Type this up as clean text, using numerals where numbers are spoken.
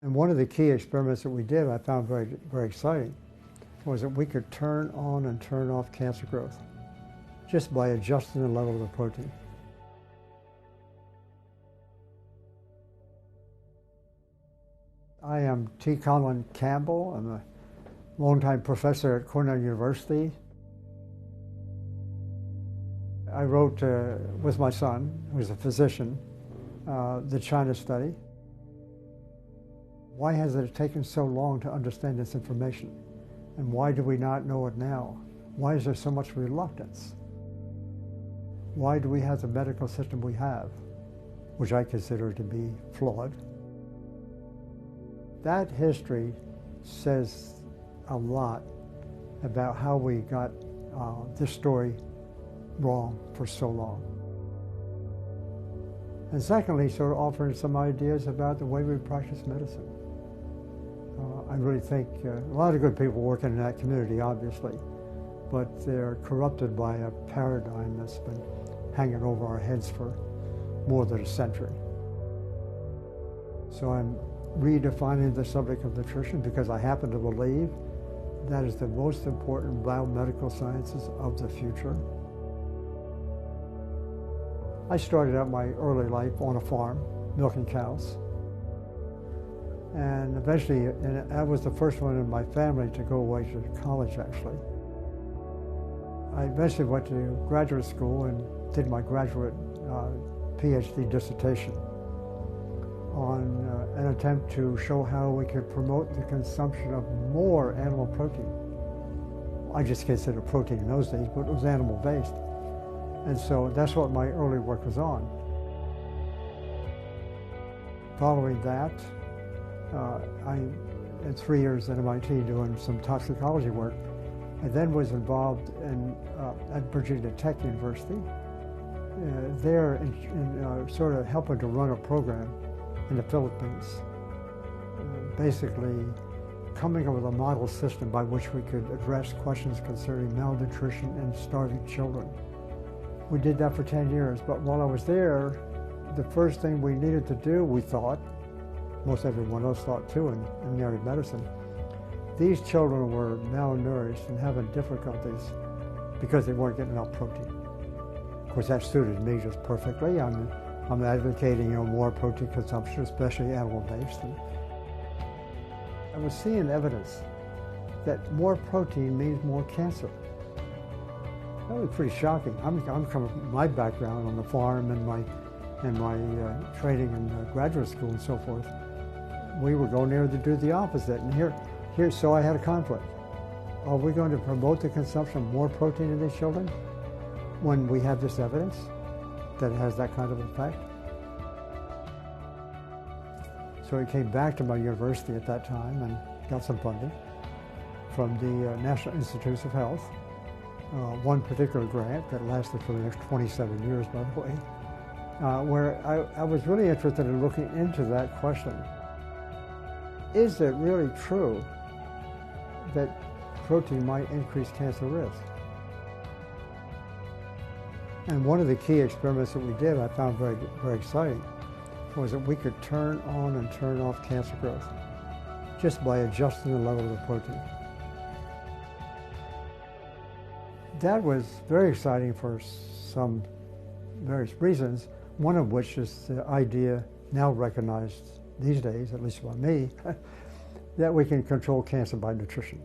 And one of the key experiments that we did, I found very, very exciting, was that we could turn on and turn off cancer growth just by adjusting the level of the protein. I am T. Colin Campbell. I'm a longtime professor at Cornell University. I wrote with my son, who's a physician, the China study. Why has it taken so long to understand this information? And why do we not know it now? Why is there so much reluctance? Why do we have the medical system we have, which I consider to be flawed? That history says a lot about how we got this story wrong for so long. And secondly, sort of offering some ideas about the way we practice medicine. I really think a lot of good people working in that community, obviously, but they're corrupted by a paradigm that's been hanging over our heads for more than a century. So I'm redefining the subject of nutrition because I happen to believe that is the most important biomedical sciences of the future. I started out my early life on a farm, milking cows. And eventually, and I was the first one in my family to go away to college, actually. I eventually went to graduate school and did my graduate PhD dissertation on an attempt to show how we could promote the consumption of more animal protein. I just considered protein in those days, but it was animal-based. And so that's what my early work was on. Following that, I had 3 years at MIT doing some toxicology work. I then was involved at Virginia Tech University, there in sort of helping to run a program in the Philippines, basically coming up with a model system by which we could address questions concerning malnutrition and starving children. We did that for 10 years, but while I was there, the first thing we needed to do, we thought, most everyone else thought too in married medicine, these children were malnourished and having difficulties because they weren't getting enough protein. Of course, that suited me just perfectly. I'm advocating more protein consumption, especially animal-based. I was seeing evidence that more protein means more cancer. That was pretty shocking. I'm coming from my background on the farm and my training in graduate school and so forth. We were going there to do the opposite, and so I had a conflict. Are we going to promote the consumption of more protein in these children when we have this evidence that it has that kind of effect? So I came back to my university at that time and got some funding from the National Institutes of Health, one particular grant that lasted for the next 27 years, by the way, where I was really interested in looking into that question. Is it really true that protein might increase cancer risk? And one of the key experiments that we did, I found very, very exciting, was that we could turn on and turn off cancer growth just by adjusting the level of the protein. That was very exciting for some various reasons, one of which is the idea now recognized these days, at least by me, that we can control cancer by nutrition.